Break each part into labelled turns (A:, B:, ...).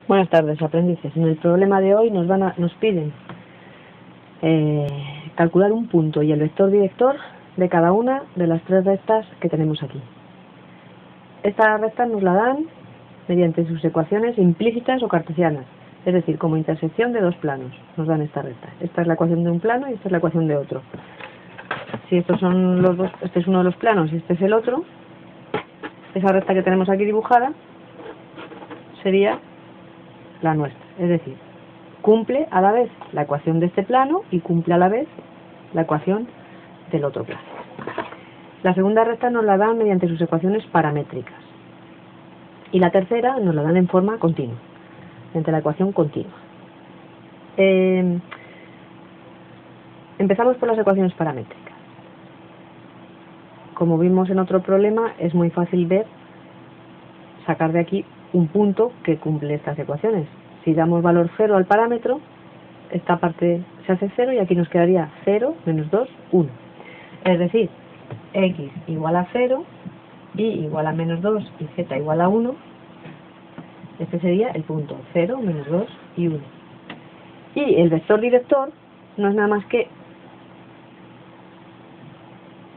A: Buenas tardes, aprendices. En el problema de hoy nos piden calcular un punto y el vector director de cada una de las tres rectas que tenemos aquí. Esta recta nos la dan mediante sus ecuaciones implícitas o cartesianas, es decir, como intersección de dos planos nos dan esta recta. Esta es la ecuación de un plano y esta es la ecuación de otro. Si estos son los dos, este es uno de los planos y este es el otro, esa recta que tenemos aquí dibujada sería la nuestra, es decir, cumple a la vez la ecuación de este plano y cumple a la vez la ecuación del otro plano. La segunda recta nos la dan mediante sus ecuaciones paramétricas y la tercera nos la dan en forma continua, mediante la ecuación continua. Empezamos por las ecuaciones paramétricas. Como vimos en otro problema, es muy fácil sacar de aquí un punto que cumple estas ecuaciones. Si damos valor 0 al parámetro, esta parte se hace 0 y aquí nos quedaría 0, menos 2, 1. Es decir, x igual a 0, y igual a menos 2 y z igual a 1. Este sería el punto 0, menos 2 y 1. Y el vector director no es nada más que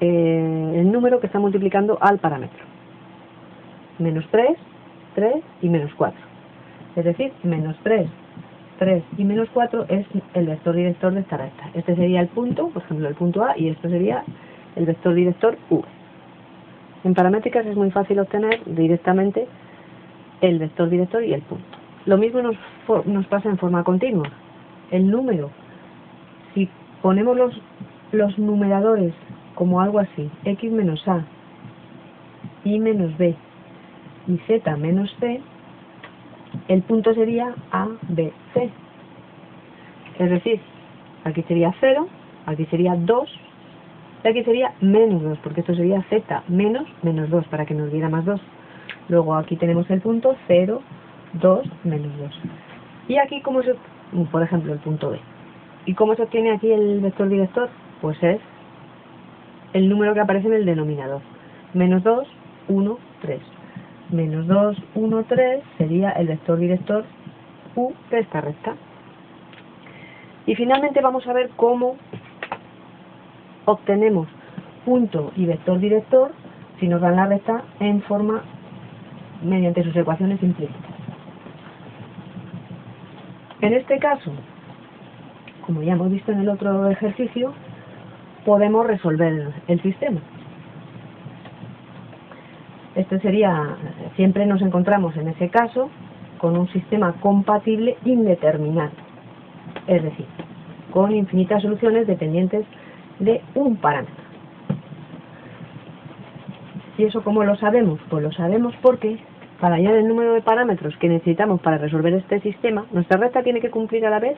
A: el número que está multiplicando al parámetro. Menos 3, 3 y menos 4. Es decir, menos 3, 3 y menos 4 es el vector director de esta recta. Este sería el punto, por ejemplo, el punto A, y esto sería el vector director V. En paramétricas es muy fácil obtener directamente el vector director y el punto. Lo mismo nos pasa en forma continua. El número, si ponemos los numeradores como algo así, x menos a, y menos b y z menos c, el punto sería a, b, c. Es decir, aquí sería 0, aquí sería 2, y aquí sería menos 2, porque esto sería z menos 2, para que nos diera más 2. Luego aquí tenemos el punto 0, 2, menos 2. Y aquí, por ejemplo, el punto B. ¿Y cómo se obtiene aquí el vector director? Pues es el número que aparece en el denominador. Menos 2, 1, 3. Menos 2, 1, 3 sería el vector director U de esta recta. Y finalmente vamos a ver cómo obtenemos punto y vector director si nos dan la recta en forma mediante sus ecuaciones implícitas. En este caso, como ya hemos visto en el otro ejercicio, podemos resolver el sistema. Siempre nos encontramos en ese caso con un sistema compatible indeterminado, es decir, con infinitas soluciones dependientes de un parámetro. ¿Y eso cómo lo sabemos? Pues lo sabemos porque para hallar el número de parámetros que necesitamos para resolver este sistema, nuestra recta tiene que cumplir a la vez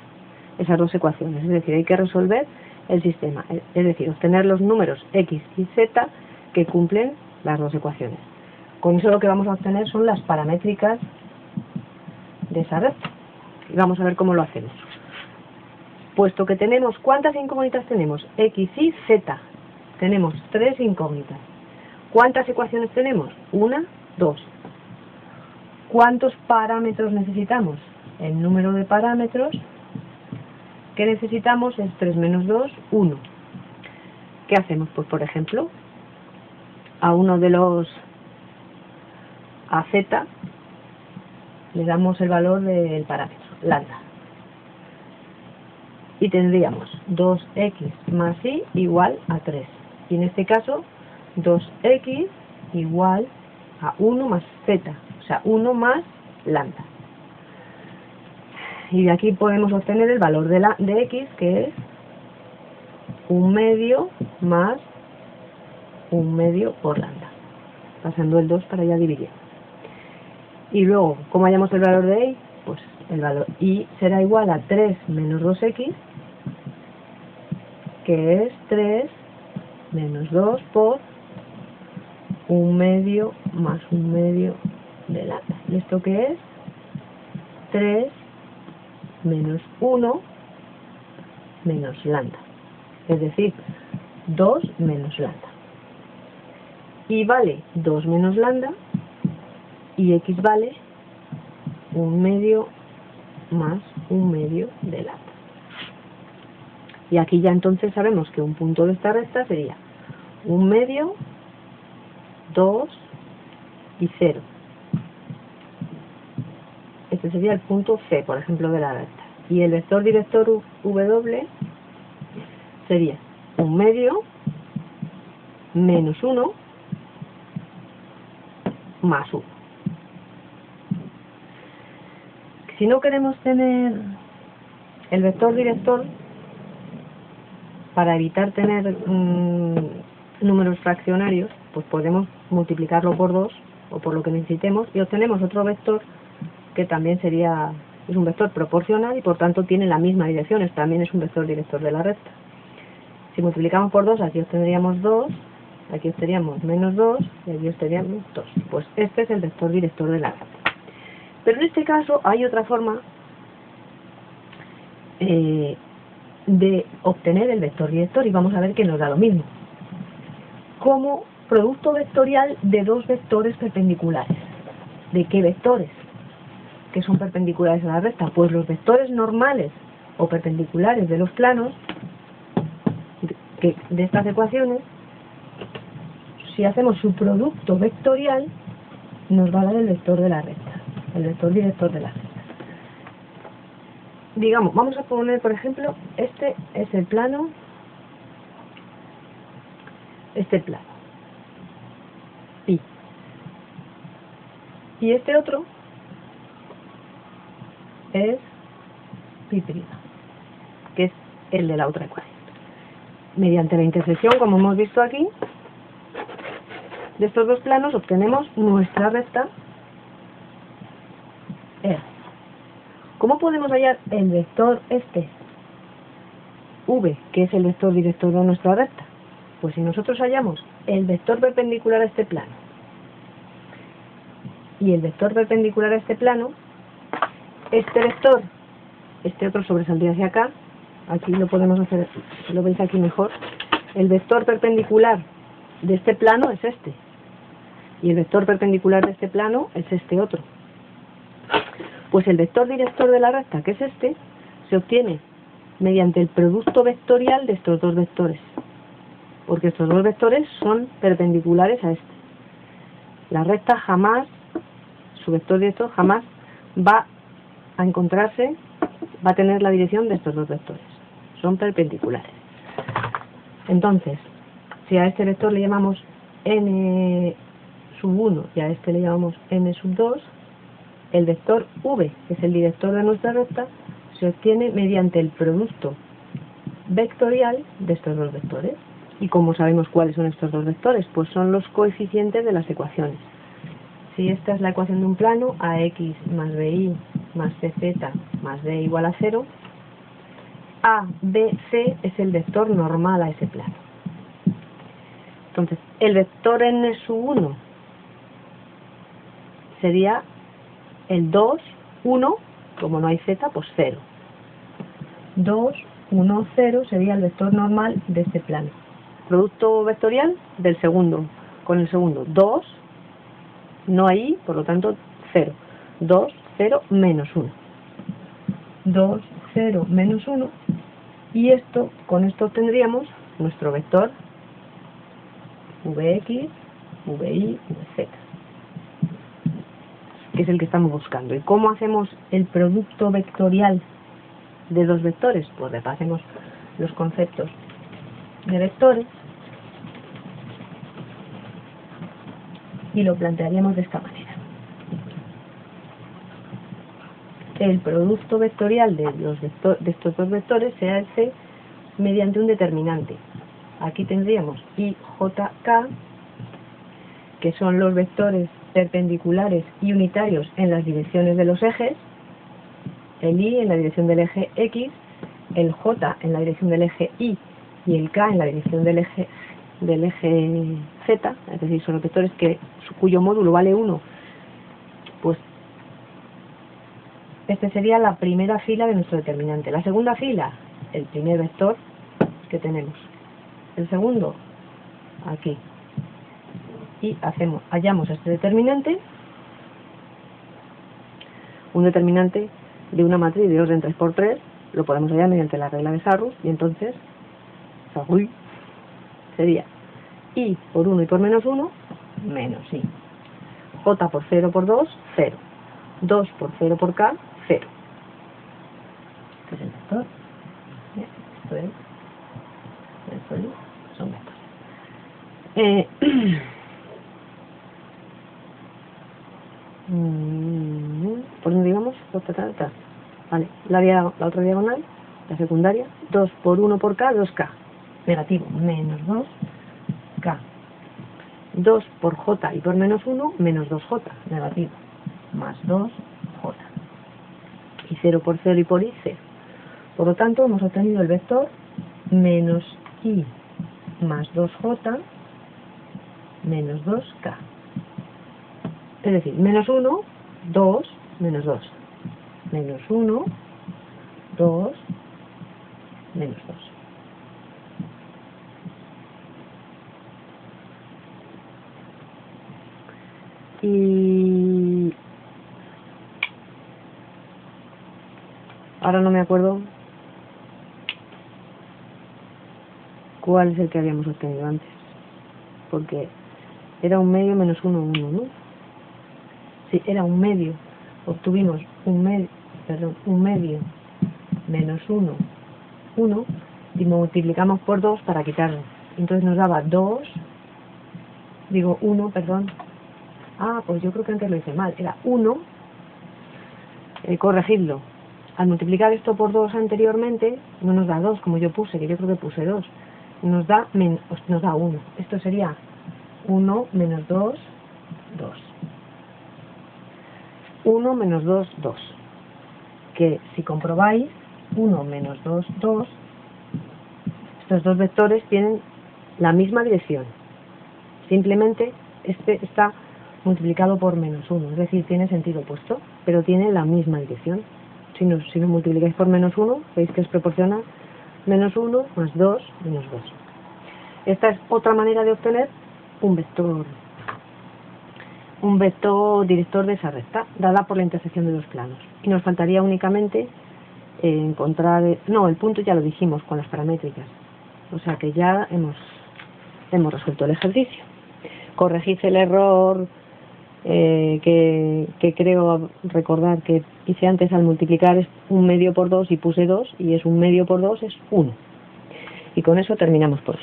A: esas dos ecuaciones, es decir, hay que resolver el sistema, es decir, obtener los números x y z que cumplen las dos ecuaciones. Con eso lo que vamos a obtener son las paramétricas de esa recta. Y vamos a ver cómo lo hacemos. Puesto que tenemos, ¿cuántas incógnitas tenemos? X y z. Tenemos 3 incógnitas. ¿Cuántas ecuaciones tenemos? 1, 2. ¿Cuántos parámetros necesitamos? El número de parámetros que necesitamos es 3 menos 2, 1. ¿Qué hacemos? Pues, por ejemplo, a uno de los a z le damos el valor del parámetro, lambda. Y tendríamos 2x más y igual a 3. Y en este caso, 2x igual a 1 más z, o sea, 1 más lambda. Y de aquí podemos obtener el valor de x, que es 1 medio más 1 medio por lambda, pasando el 2 para ya dividir. Y luego, ¿cómo hallamos el valor de y? Pues el valor y será igual a 3 menos 2x, que es 3 menos 2 por 1 medio más 1 medio de lambda. ¿Y esto qué es? 3 menos 1 menos lambda. Es decir, 2 menos lambda. Y vale 2 menos lambda, y x vale un medio más un medio de lambda. Y aquí ya entonces sabemos que un punto de esta recta sería un medio, 2 y 0. Este sería el punto C, por ejemplo, de la recta. Y el vector director W sería un medio menos 1 más 1. Si no queremos tener el vector director, para evitar tener números fraccionarios, pues podemos multiplicarlo por 2 o por lo que necesitemos y obtenemos otro vector que también es un vector proporcional y por tanto tiene la misma dirección, también es un vector director de la recta. Si multiplicamos por 2, aquí obtendríamos 2, aquí obtendríamos menos 2 y aquí obtendríamos 2. Pues este es el vector director de la recta. Pero en este caso hay otra forma de obtener el vector director y vamos a ver que nos da lo mismo. Como producto vectorial de dos vectores perpendiculares. ¿De qué vectores? Que son perpendiculares a la recta. Pues los vectores normales o perpendiculares de los planos de estas ecuaciones, si hacemos su producto vectorial, nos va a dar el vector de la recta, el vector director de la recta. Digamos, vamos a poner, por ejemplo, este es el plano, pi. Y este otro es pi', que es el de la otra ecuación. Mediante la intersección, como hemos visto aquí, de estos dos planos obtenemos nuestra recta R. ¿Cómo podemos hallar el vector V, que es el vector director de nuestra recta? Pues si nosotros hallamos el vector perpendicular a este plano y el vector perpendicular a este plano, este vector, este otro sobresaldría hacia acá, aquí lo podemos hacer, lo veis aquí mejor, el vector perpendicular de este plano es este, y el vector perpendicular de este plano es este otro. Pues el vector director de la recta, que es este, se obtiene mediante el producto vectorial de estos dos vectores, porque estos dos vectores son perpendiculares a este. La recta jamás, su vector director jamás va a encontrarse, va a tener la dirección de estos dos vectores, son perpendiculares. Entonces, si a este vector le llamamos n sub 1 y a este le llamamos n sub 2, el vector V, que es el director de nuestra recta, se obtiene mediante el producto vectorial de estos dos vectores. ¿Y cómo sabemos cuáles son estos dos vectores? Pues son los coeficientes de las ecuaciones. Si esta es la ecuación de un plano, ax más bi más cz más d igual a 0, ABC es el vector normal a ese plano. Entonces, el vector n sub 1 sería el 2, 1, como no hay z, pues 0. 2, 1, 0 sería el vector normal de este plano. Producto vectorial del segundo, con el segundo. 2, no hay i, por lo tanto 0. 2, 0, menos 1. 2, 0, menos 1. Y esto, con esto obtendríamos nuestro vector Vx, Vi, Vz, que es el que estamos buscando. ¿Y cómo hacemos el producto vectorial de dos vectores? Pues repasemos los conceptos de vectores y lo plantearíamos de esta manera. El producto vectorial de estos dos vectores se hace mediante un determinante. Aquí tendríamos I, J, K, que son los vectores perpendiculares y unitarios en las direcciones de los ejes, el I en la dirección del eje X, el J en la dirección del eje Y y el K en la dirección del eje Z, es decir, son los vectores cuyo módulo vale 1. Pues este sería la primera fila de nuestro determinante. La segunda fila, el primer vector que tenemos. El segundo, aquí. Y hallamos este determinante, un determinante de una matriz de orden 3×3, lo podemos hallar mediante la regla de Sarrus, y entonces sería I por 1 y por menos 1, menos I. J por 0 por 2, 0. 2 por 0 por K, 0. Este es el vector. Esto es son vectores. ¿Por dónde digamos? Vale, la otra diagonal, la secundaria, 2 por 1 por K, 2K. Negativo, menos 2K. 2 por J y por menos 1, menos 2J. Negativo, más 2J. Y 0 por 0 y por I, 0. Por lo tanto, hemos obtenido el vector menos I más 2J menos 2K. Es decir, menos 1, 2, menos 2. Menos 1, 2, menos 2. Y ahora no me acuerdo cuál es el que habíamos obtenido antes, porque era un medio menos 1, 1, ¿no? Sí, era un medio. Obtuvimos un medio menos 1, 1, y multiplicamos por 2 para quitarlo. Entonces nos daba 1, perdón. Ah, pues yo creo que antes lo hice mal. Era 1, corregidlo. Al multiplicar esto por 2 anteriormente, no nos da 2, como yo puse, que yo creo que puse 2. Nos da 1. Esto sería 1 menos 2, 2. 1 menos 2, 2. Que si comprobáis, 1 menos 2, 2, estos dos vectores tienen la misma dirección. Simplemente este está multiplicado por menos 1, es decir, tiene sentido opuesto, pero tiene la misma dirección. Si nos multiplicáis por menos 1, veis que os proporciona menos 1 más 2 menos 2. Esta es otra manera de obtener un vector director de esa recta, dada por la intersección de dos planos. Y nos faltaría únicamente encontrar... No, el punto ya lo dijimos con las paramétricas. O sea que ya hemos resuelto el ejercicio. Corregid el error que creo recordar que hice antes al multiplicar es un medio por 2 y puse 2, y es un medio por 2 es 1. Y con eso terminamos por hoy.